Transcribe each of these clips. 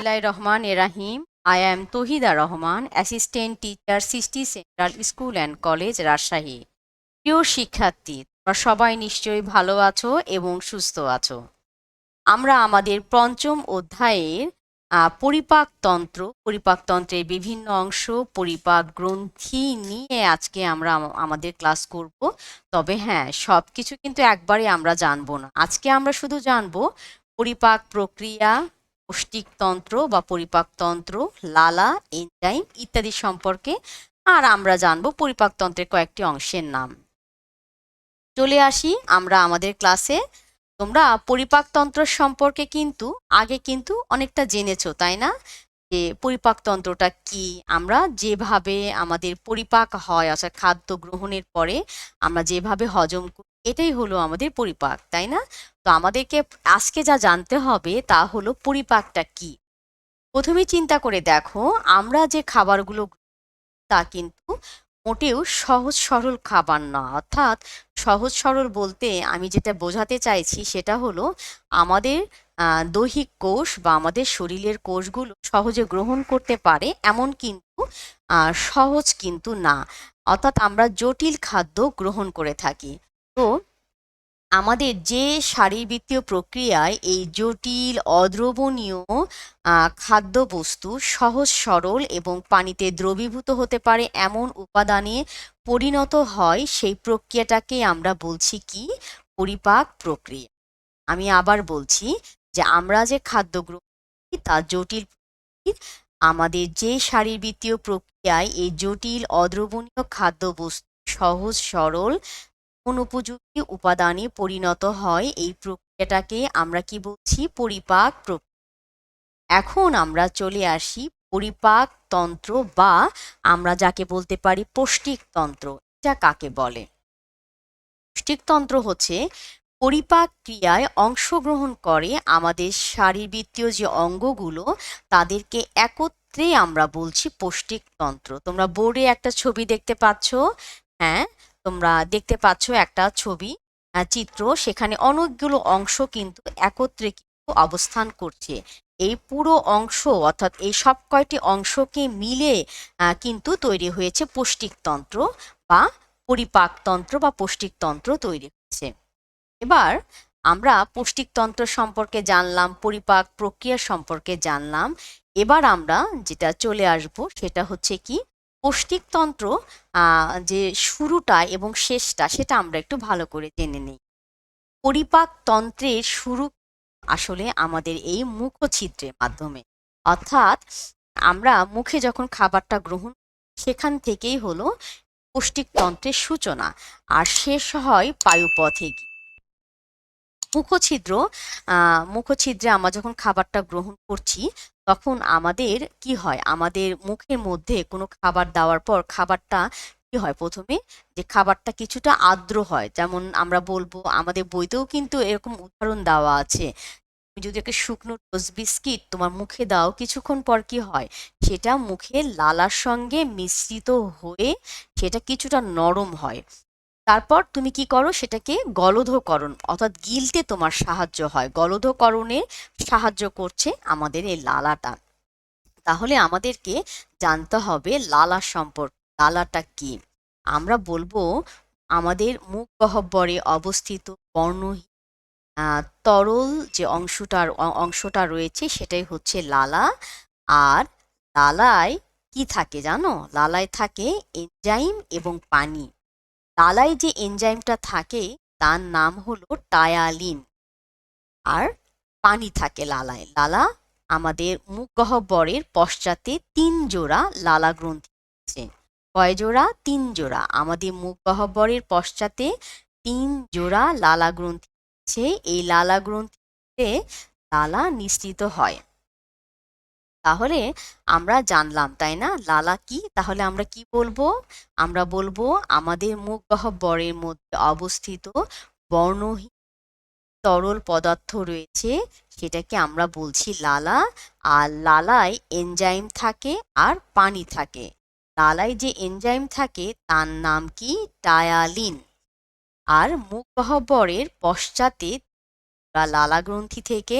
বিসমিল্লাহির রহমানির রহিম। I am Tahida Rahman, assistant teacher, city central school and college, Rajshahi. প্রিয় শিক্ষার্থী, তোমরা সবাই নিশ্চয়ই ভালো আছো এবং সুস্থ আছো। আমরা আমাদের পঞ্চম অধ্যায়ের পরিপাকতন্ত্রের বিভিন্ন অংশ, পরিপাক গ্রন্থি নিয়ে আজকে আমরা আমাদের ক্লাস করব। তবে হ্যাঁ, সব কিছু কিন্তু একবারে আমরা জানবো না। আজকে আমরা শুধু জানবো পরিপাক প্রক্রিয়া, পৌষ্টিকতন্ত্র বা পরিপাকতন্ত্র, লালা, এনজাইম ইত্যাদি সম্পর্কে। আর আমরা জানবো পরিপাকতন্ত্রের কয়েকটি অংশের নাম। চলে আসি আমরা আমাদের ক্লাসে। তোমরা পরিপাকতন্ত্র সম্পর্কে কিন্তু আগে কিন্তু অনেকটা জেনেছো, তাই না? যে পরিপাকতন্ত্রটা কি, আমরা যেভাবে আমাদের পরিপাক হয়, অর্থাৎ খাদ্য গ্রহণের পরে আমরা যেভাবে হজম করি, এটাই হলো আমাদের পরিপাক, তাই না? তো আমাদেরকে আজকে যা জানতে হবে তা হলো পরিপাকটা কি। প্রথমে চিন্তা করে দেখো, আমরা যে খাবারগুলো তা কিন্তু মোটেও সহজ সরল খাবার না। অর্থাৎ সহজ সরল বলতে আমি যেটা বোঝাতে চাইছি সেটা হলো আমাদের দৈহিক কোষ বা আমাদের শরীরের কোষগুলো সহজে গ্রহণ করতে পারে এমন কিন্তু সহজ কিন্তু না। অর্থাৎ আমরা জটিল খাদ্য গ্রহণ করে থাকি। তো আমাদের যে শারীরবৃত্তীয় প্রক্রিয়ায় এই জটিল অদ্রবণীয় খাদ্যবস্তু সহজ সরল এবং পানিতে দ্রবীভূত হতে পারে এমন উপাদানে পরিণত হয়, সেই প্রক্রিয়াটাকে আমরা বলছি কি? পরিপাক প্রক্রিয়া। আমি আবার বলছি যে আমরা যে খাদ্য গ্রহণ করি তা জটিল প্রকৃতির। আমাদের যে শারীরবৃত্তীয় প্রক্রিয়ায় এই জটিল অদ্রবণীয় খাদ্যবস্তু সহজ সরল অনুপযোগী উপাদানে পরিণত হয়, এই প্রক্রিয়াটাকে আমরা কি বলছি? পরিপাক প্রক্রিয়া। এখন আমরা চলে আসি পরিপাক তন্ত্র বা আমরা যাকে বলতে পারি পৌষ্টিকতন্ত্র। এটা কাকে বলে? পৌষ্টিকতন্ত্র হচ্ছে পরিপাক ক্রিয়ায় অংশগ্রহণ করে আমাদের শারীরবৃত্তীয় যে অঙ্গগুলো, তাদেরকে একত্রে আমরা বলছি পৌষ্টিকতন্ত্র। তোমরা বোর্ডে একটা ছবি দেখতে পাচ্ছ। হ্যাঁ, তোমরা দেখতে পাচ্ছ একটা ছবি, চিত্র। সেখানে অনেকগুলো অংশ কিন্তু একত্রে কিন্তু অবস্থান করছে। এই পুরো অংশ অর্থাৎ এই সব কয়টি অংশকে মিলে কিন্তু তৈরি হয়েছে পৌষ্টিকতন্ত্র বা পরিপাকতন্ত্র বা পৌষ্টিকতন্ত্র তৈরি হচ্ছে। এবার আমরা পৌষ্টিকতন্ত্র সম্পর্কে জানলাম, পরিপাক প্রক্রিয়া সম্পর্কে জানলাম। এবার আমরা যেটা চলে আসব সেটা হচ্ছে কি? পৌষ্টিকতন্ত্র যে শুরুটা এবং শেষটা সেটা আমরা একটু ভালো করে জেনে নিই। পরিপাকতন্ত্রের শুরু আসলে আমাদের এই মুখছিদ্রের মাধ্যমে। অর্থাৎ আমরা মুখে যখন খাবারটা গ্রহণ, সেখান থেকেই হলো পৌষ্টিকতন্ত্রের সূচনা। আর শেষ হয় পায়ুপথে গিয়ে। মুখছিদ্র, মুখছিদ্রে আমরা যখন খাবারটা গ্রহণ করছি তখন আমাদের কি হয়? আমাদের মুখের মধ্যে কোনো খাবার দেওয়ার পর খাবারটা কি হয়? প্রথমে যে খাবারটা কিছুটা আর্দ্র হয়, যেমন আমরা বলবো, আমাদের বইতেও কিন্তু এরকম উদাহরণ দেওয়া আছে। তুমি যদি একটা শুকনো টোস্ট বিস্কিট তোমার মুখে দাও, কিছুক্ষণ পর কি হয়? সেটা মুখে লালার সঙ্গে মিশ্রিত হয়ে সেটা কিছুটা নরম হয়। তারপর তুমি কি করো? সেটাকে গলধকরণ অর্থাৎ গিলতে তোমার সাহায্য হয়। গলধকরণে সাহায্য করছে আমাদের এই লালাটা। তাহলে আমাদেরকে জানতে হবে লালা সম্পর্কে। লালাটা কি? আমরা বলবো আমাদের মুখ গহ্বরে অবস্থিত বর্ণহীন তরল যে অংশটা রয়েছে সেটাই হচ্ছে লালা। আর লালায় কি থাকে জানো? লালায় থাকে এনজাইম এবং পানি। লালায় যে এনজাইমটা থাকে তার নাম হলো টায়ালিন। আর পানি থাকে লালায়। লালা আমাদের মুখ গহ্বরের পশ্চাতে 3 জোড়া লালা গ্রন্থি আছে। কয় জোড়া? 3 জোড়া। আমাদের মুখ গহ্বরের পশ্চাতে 3 জোড়া লালা গ্রন্থি আছে। এই লালা গ্রন্থিতে লালা নিঃসৃত হয়। তাহলে আমরা জানলাম, তাই না, লালা কি? তাহলে আমরা কি বলবো? আমরা বলবো আমাদের মুখ গহ্বরের মধ্যে অবস্থিত বর্ণহীন তরল পদার্থ রয়েছে, সেটাকে আমরা বলছি লালা। আর লালায় এনজাইম থাকে আর পানি থাকে। লালায় যে এনজাইম থাকে তার নাম কি? টায়ালিন। আর মুখ গহ্বরের পশ্চাতে লালা গ্রন্থি থেকে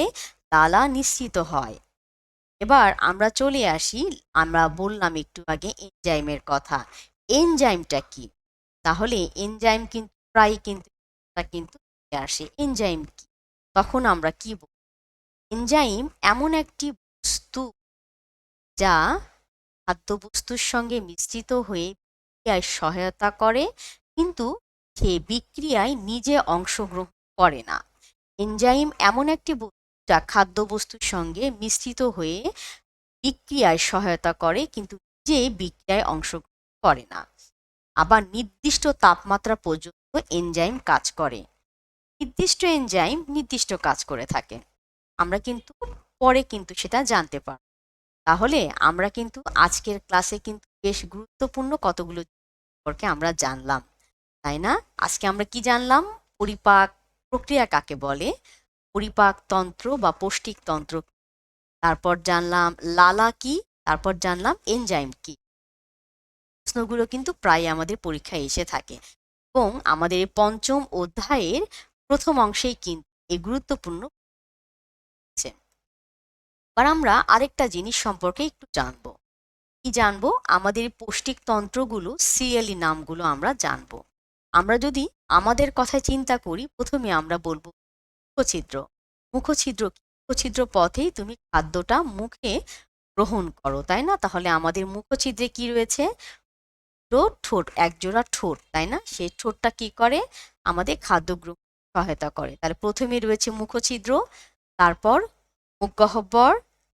লালা নিঃসৃত হয়। এবার আমরা চলে আসি, আমরা বললাম একটু আগে এনজাইমের কথা। এনজাইমটা কি? তাহলে এনজাইম কিন্তু প্রায় কিন্তু চলে আসে, এনজাইম কি? তখন আমরা কি বলব? এনজাইম এমন একটি বস্তু যা খাদ্যবস্তুর সঙ্গে মিশ্রিত হয়ে বিক্রিয়ায় সহায়তা করে, কিন্তু সে বিক্রিয়ায় নিজে অংশগ্রহণ করে না। এনজাইম এমন একটি বস্তু যা খাদ্যবস্তুর সঙ্গে মিশ্রিত হয়ে বিক্রিয়ায় সহায়তা করে, কিন্তু নিজে বিক্রিয়ায় অংশগ্রহণ করে না। আবার নির্দিষ্ট তাপমাত্রা পর্যন্ত এনজাইম কাজ করে। নির্দিষ্ট এনজাইম নির্দিষ্ট কাজ করে থাকে। আমরা কিন্তু পরে কিন্তু সেটা জানতে পারব। তাহলে আমরা কিন্তু আজকের ক্লাসে কিন্তু বেশ গুরুত্বপূর্ণ কতগুলো সম্পর্কে আমরা জানলাম, তাই না? আজকে আমরা কি জানলাম? পরিপাক প্রক্রিয়া কাকে বলে, পরিপাক তন্ত্র বা পৌষ্টিক তন্ত্র, তারপর জানলাম লালা কি, তারপর জানলাম এনজাইম কি। প্রশ্নগুলো কিন্তু প্রায় আমাদের পরীক্ষায় এসে থাকে এবং আমাদের এই পঞ্চম অধ্যায়ের প্রথম অংশেই কিন্তু এই গুরুত্বপূর্ণ। এবার আমরা আরেকটা জিনিস সম্পর্কে একটু জানবো। কি জানবো? আমাদের পৌষ্টিক তন্ত্রগুলো সিরিয়ালি নামগুলো আমরা জানবো। আমরা যদি আমাদের কথায় চিন্তা করি, প্রথমে আমরা বলবো মুখছিদ্র। মুখছিদ্র কি? মুখছিদ্র পথেই তুমি খাদ্যটা মুখে গ্রহণ করো, তাই না? তাহলে আমাদের মুখছিদ্রে কি রয়েছে? ঠোঁট, একজোড়া ঠোঁট, তাই না? সেই ঠোঁটটা কি করে? আমাদের খাদ্য গ্রহণ সহায়তা করে। তাহলে প্রথমে রয়েছে মুখছিদ্র, তারপর মুখগহ্বর,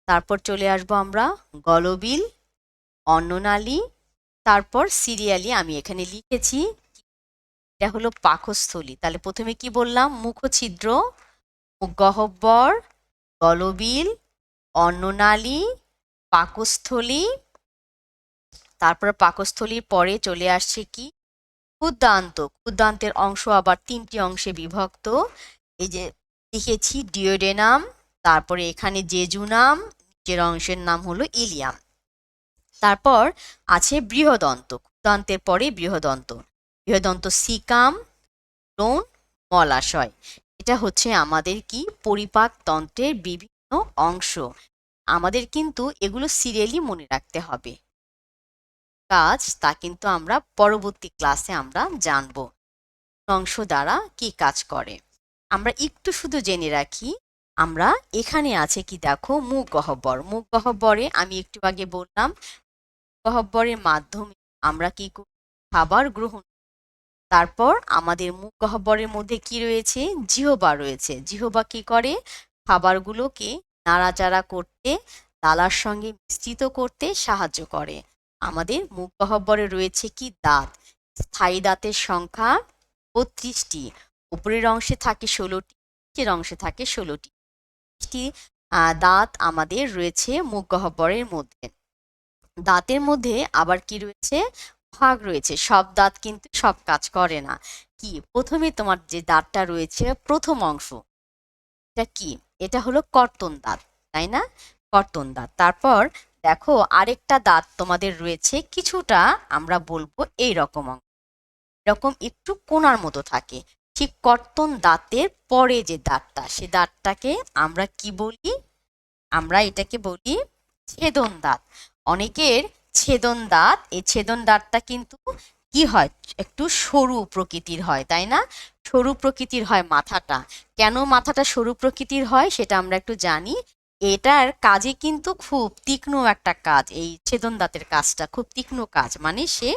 তারপর চলে আসবো আমরা গলবিল, অন্ননালী, তারপর সিরিয়ালি আমি এখানে লিখেছি, এটা হলো পাকস্থলী। তাহলে প্রথমে কি বললাম? মুখছিদ্র, মুখগহ্বর, গলবিল, অন্ননালী, পাকস্থলী, তারপর পাকস্থলীর পরে চলে আসছে কি? ক্ষুদ্রান্ত। ক্ষুদ্রান্তের অংশ আবার তিনটি অংশে বিভক্ত। এই যে লিখেছি ডিওডেনাম, তারপরে এখানে জেজুনাম, নিচের অংশের নাম হলো ইলিয়াম। তারপর আছে বৃহদন্ত। ক্ষুদ্রান্তের পরে বৃহদন্ত, বৃহদন্ত সিকাম, ব্রণ, মলাশয়। এটা হচ্ছে আমাদের কি? পরিপাক তন্ত্রের বিভিন্ন অংশ। আমাদের কিন্তু এগুলো সিরিয়ালি মনে রাখতে হবে। কাজ তা কিন্তু আমরা পরবর্তী ক্লাসে আমরা জানবো অংশ দ্বারা কি কাজ করে। আমরা একটু শুধু জেনে রাখি, আমরা এখানে আছে কি দেখো, মুখ গহ্বর। মুখ গহ্বরে আমি একটু আগে বললাম, গহ্বরের মাধ্যমে আমরা কি করি? খাবার গ্রহণ। তারপর আমাদের মুখ গহ্বরের মধ্যে কি রয়েছে? জিহ্বা রয়েছে। জিহ্বা কি করে? খাবারগুলোকে নাড়াচাড়া করতে, লালার সঙ্গে মিশ্রিত করতে সাহায্য করে। আমাদের মুখ গহ্বরে রয়েছে কি? দাঁত। স্থায়ী দাঁতের সংখ্যা ৩২টি। উপরের অংশে থাকে ১৬টি, নিচের অংশে থাকে ১৬টি। দাঁত আমাদের রয়েছে মুখ গহ্বরের মধ্যে। দাঁতের মধ্যে আবার কি রয়েছে? ভাগ রয়েছে। সব দাঁত কিন্তু সব কাজ করে না। কি? প্রথমে তোমার যে দাঁতটা রয়েছে প্রথম অংশ, এটা কি? এটা হলো কর্তন দাঁত, তাই না? কর্তন দাঁত। তারপর দেখো আরেকটা দাঁত তোমাদের রয়েছে কিছুটা, আমরা বলবো এইরকম অংশ, এরকম একটু কোণার মতো থাকে। ঠিক কর্তন দাঁতের পরে যে দাঁতটা, সে দাঁতটাকে আমরা কি বলি? আমরা এটাকে বলি ছেদন দাঁত। অনেকের ছেদন দাঁত, এই ছেদন দাঁতটা কিন্তু কি হয়? একটু সরু প্রকৃতির হয়, তাই না? সরু প্রকৃতির হয় মাথাটা। কেন মাথাটা সরু প্রকৃতির হয় সেটা আমরা একটু জানি। এটার কাজে কিন্তু খুব তীক্ষ্ণ একটা কাজ, এই ছেদন দাঁতের কাজটা খুব তীক্ষ্ণ কাজ। মানে সে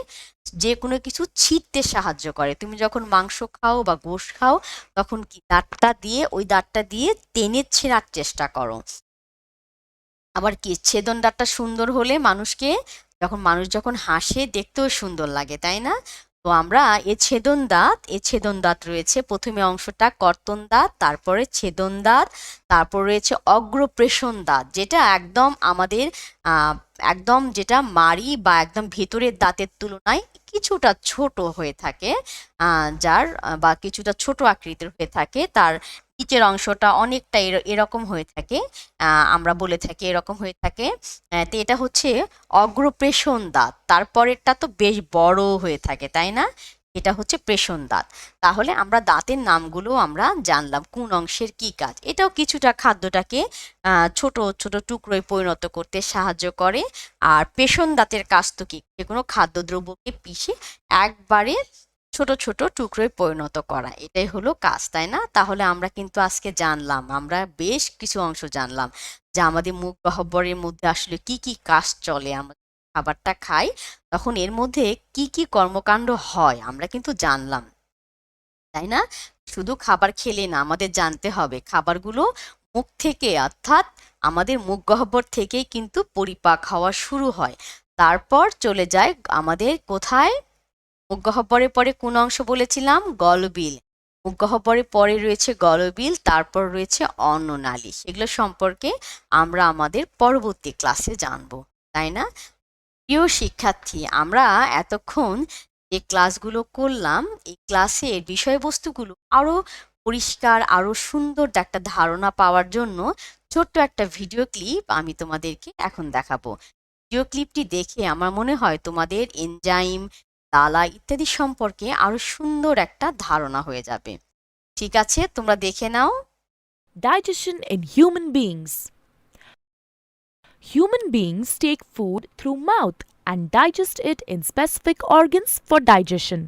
যে কোনো কিছু ছিঁড়তে সাহায্য করে। তুমি যখন মাংস খাও বা গোশত খাও, তখন কি দাঁতটা দিয়ে, ওই দাঁতটা দিয়ে টেনে ছেঁড়ার চেষ্টা করো। আবার কি ছেদন দাঁতটা সুন্দর হলে মানুষ যখন হাসে দেখতেও সুন্দর লাগে, তাই না? তো আমরা ছেদন দাঁত রয়েছে। প্রথমে অংশটা কর্তন দাঁত, তারপরে ছেদন দাঁত, তারপর রয়েছে অগ্রপ্রেষণ দাঁত, যেটা একদম আমাদের একদম যেটা মাড়ি বা একদম ভেতরের দাঁতের তুলনায় কিছুটা ছোট হয়ে থাকে, বা কিছুটা ছোট আকৃতির হয়ে থাকে। তার নিচের অংশটা অনেকটা এরকম হয়ে থাকে, আমরা বলে থাকি এরকম হয়ে থাকে। তো এটা হচ্ছে অগ্রপ্রেষণ দাঁত। তারপরেরটা তো বেশ বড় হয়ে থাকে, তাই না? এটা হচ্ছে পেষণ দাঁত। তাহলে আমরা দাঁতের নামগুলো আমরা জানলাম, কোন অংশের কি কাজ। এটাও কিছুটা খাদ্যটাকে ছোট ছোট টুকরোয় পরিণত করতে সাহায্য করে। আর পেষণ দাঁতের কাজ তো কি, যে কোনো খাদ্যদ্রব্যকে পিষে একবারে ছোট ছোট টুকরোয় পরিণত করা, এটাই হলো কাজ, তাই না? তাহলে আমরা কিন্তু আজকে জানলাম, আমরা বেশ কিছু অংশ জানলাম যে আমাদের মুখ গহ্বরের মধ্যে আসলে কি কি কাজ চলে। আমরা খাবারটা খাই, তখন এর মধ্যে কি কি কর্মকাণ্ড হয় আমরা কিন্তু জানলাম, তাই না? শুধু খাবার খেলে না, আমাদের জানতে হবে খাবারগুলো মুখ থেকে, অর্থাৎ আমাদের মুখ গহ্বর থেকেই কিন্তু পরিপাক হওয়া শুরু হয়, তারপর চলে যায় আমাদের কোথায়? মুখ গহ্বরের পরে কোন অংশ বলেছিলাম? গলবিল। মুখ গহ্বরের পরে রয়েছে গলবিল, তারপর রয়েছে অন্ননালী। সেগুলো সম্পর্কে আমরা আমাদের পরবর্তী ক্লাসে জানবো, তাই না? প্রিয় শিক্ষার্থী, আমরা এতক্ষণ যে ক্লাসগুলো করলাম, এই ক্লাসের বিষয়বস্তুগুলো আরো পরিষ্কার, আরো সুন্দর একটা ধারণা পাওয়ার জন্য ছোট্ট একটা ভিডিও ক্লিপ আমি তোমাদেরকে এখন দেখাবো। ভিডিও ক্লিপটি দেখে আমার মনে হয় তোমাদের এনজাইম, লালা ইত্যাদি সম্পর্কে আরো সুন্দর একটা ধারণা হয়ে যাবে। ঠিক আছে, তোমরা দেখে নাও। Digestion in human beings. Human beings take food through mouth and digest it in specific organs for digestion.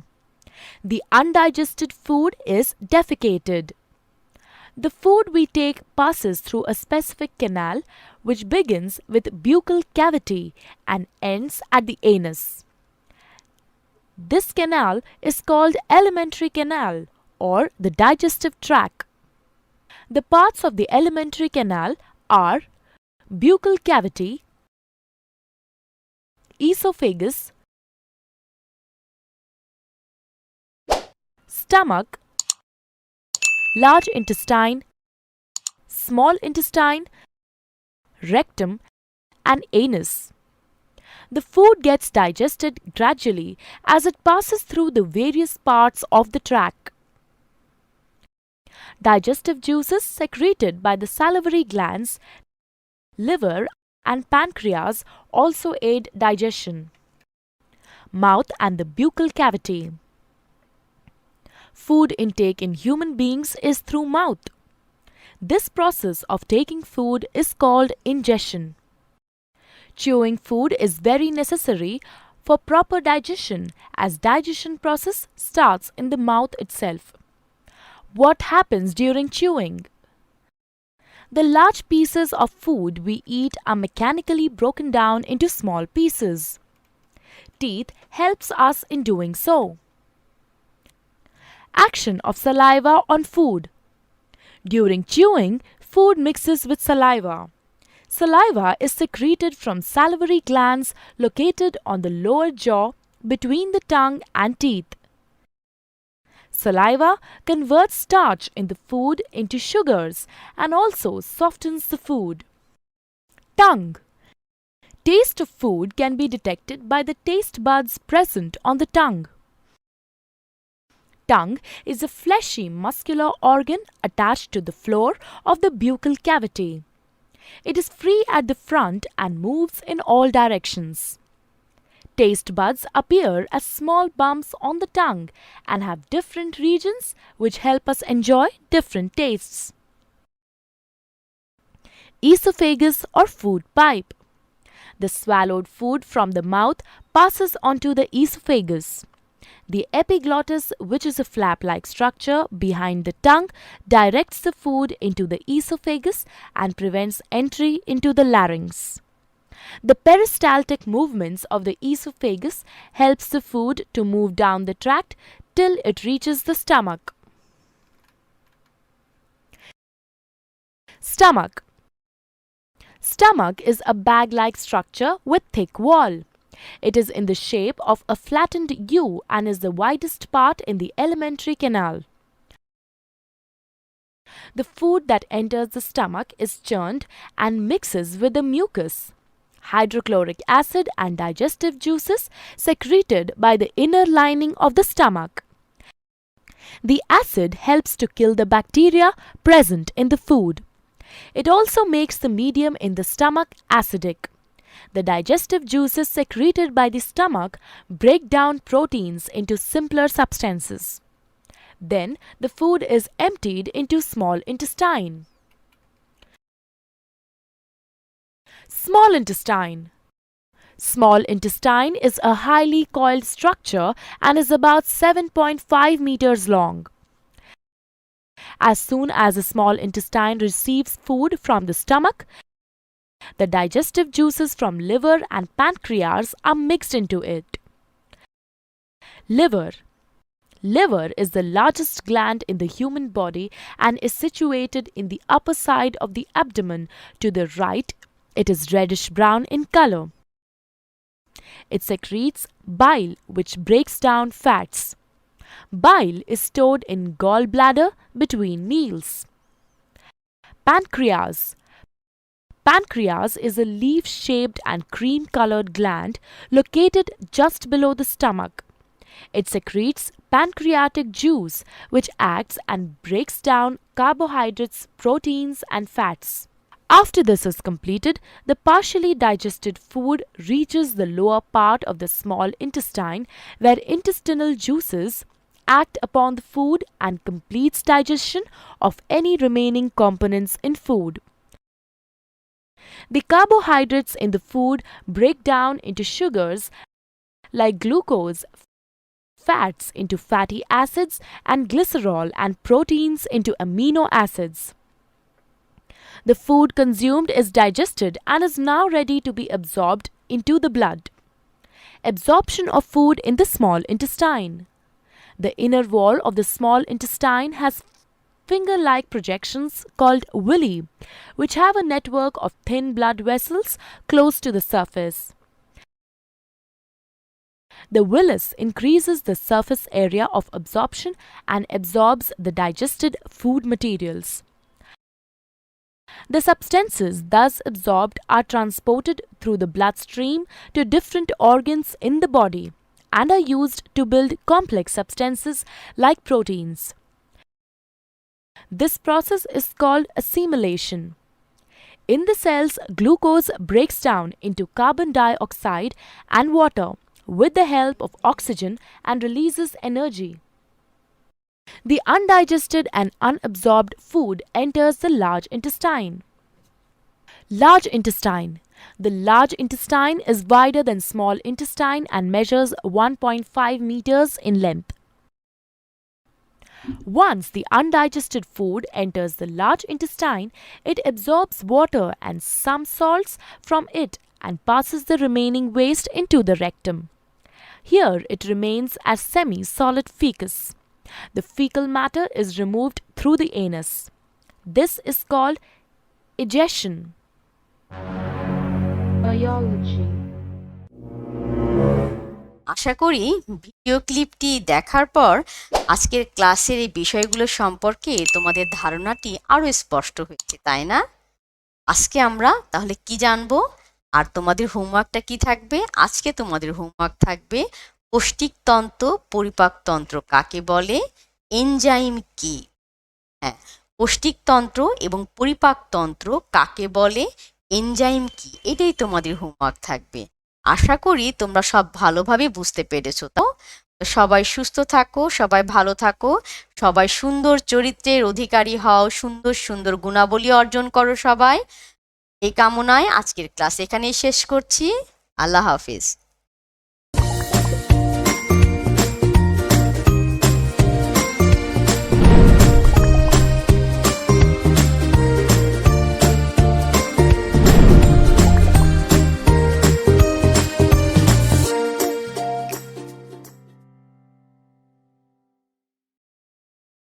The undigested food is defecated. The food we take passes through a specific canal which begins with buccal cavity and ends at the anus. This canal is called alimentary canal or the digestive tract. The parts of the alimentary canal are buccal cavity, esophagus, stomach, large intestine, small intestine, rectum, and anus. The food gets digested gradually as it passes through the various parts of the tract. Digestive juices secreted by the salivary glands, liver, and pancreas also aid digestion. Mouth and the buccal cavity. Food intake in human beings is through mouth. This process of taking food is called ingestion. Chewing food is very necessary for proper digestion as digestion process starts in the mouth itself. What happens during chewing? The large pieces of food we eat are mechanically broken down into small pieces. Teeth helps us in doing so. Action of saliva on food. During chewing, food mixes with saliva. Saliva is secreted from salivary glands located on the lower jaw between the tongue and teeth. Saliva converts starch in the food into sugars and also softens the food. Tongue. Taste of food can be detected by the taste buds present on the tongue. Tongue is a fleshy muscular organ attached to the floor of the buccal cavity. It is free at the front and moves in all directions. Taste buds appear as small bumps on the tongue and have different regions which help us enjoy different tastes. Esophagus or food pipe. The swallowed food from the mouth passes onto the esophagus. The epiglottis, which is a flap-like structure behind the tongue, directs the food into the esophagus and prevents entry into the larynx. The peristaltic movements of the esophagus helps the food to move down the tract till it reaches the stomach. Stomach. Stomach is a bag-like structure with thick wall. It is in the shape of a flattened U and is the widest part in the alimentary canal. The food that enters the stomach is churned and mixes with the mucus, hydrochloric acid, and digestive juices secreted by the inner lining of the stomach. The acid helps to kill the bacteria present in the food. It also makes the medium in the stomach acidic. The digestive juices secreted by the stomach break down proteins into simpler substances. Then the food is emptied into small intestine. Small intestine. Small intestine is a highly coiled structure and is about 7.5 meters long. As soon as the small intestine receives food from the stomach, the digestive juices from liver and pancreas are mixed into it. Liver. Liver is the largest gland in the human body and is situated in the upper side of the abdomen. To the right, it is reddish brown in color. It secretes bile, which breaks down fats. Bile is stored in gallbladder between meals. Pancreas. Pancreas is a leaf-shaped and cream-colored gland located just below the stomach. It secretes pancreatic juice, which acts and breaks down carbohydrates, proteins, and fats. After this is completed, the partially digested food reaches the lower part of the small intestine, where intestinal juices act upon the food and completes digestion of any remaining components in food. The carbohydrates in the food break down into sugars like glucose, fats into fatty acids, and glycerol, and proteins into amino acids. The food consumed is digested and is now ready to be absorbed into the blood. Absorption of food in the small intestine. The inner wall of the small intestine has finger-like projections called villi, which have a network of thin blood vessels close to the surface. The villus increases the surface area of absorption and absorbs the digested food materials. The substances thus absorbed are transported through the bloodstream to different organs in the body and are used to build complex substances like proteins. This process is called assimilation. In the cells, glucose breaks down into carbon dioxide and water with the help of oxygen and releases energy. The undigested and unabsorbed food enters the large intestine. Large intestine. The large intestine is wider than small intestine and measures 1.5 meters in length. Once the undigested food enters the large intestine, it absorbs water and some salts from it and passes the remaining waste into the rectum. Here it remains as semi-solid fecus. The fecal matter is removed through the anus. This is called egestion. Biology. আশা করি video ক্লিপটি দেখার পর আজকের ক্লাসের এই বিষয়গুলো সম্পর্কে তোমাদের ধারণাটি আরো স্পষ্ট হয়েছে, তাই না? আজকে আমরা তাহলে কি জানবো আর তোমাদের হোমওয়ার্কটা কি থাকবে? আজকে তোমাদের হোমওয়ার্ক থাকবে পৌষ্টিকতন্ত্র, পরিপাকতন্ত্র কাকে বলে, এনজাইম কি। হ্যাঁ, পৌষ্টিকতন্ত্র এবং পরিপাকতন্ত্র কাকে বলে, এনজাইম কি, এটাই তোমাদের হোমওয়ার্ক থাকবে। আশা করি তোমরা সব ভালোভাবে বুঝতে পেরেছো। তো সবাই সুস্থ থাকো, সবাই ভালো থাকো, সবাই সুন্দর চরিত্রের অধিকারী হও, সুন্দর সুন্দর গুণাবলী অর্জন করো সবাই। এই কামনায় আজকের ক্লাস এখানেই শেষ করছি। আল্লাহ হাফিজ।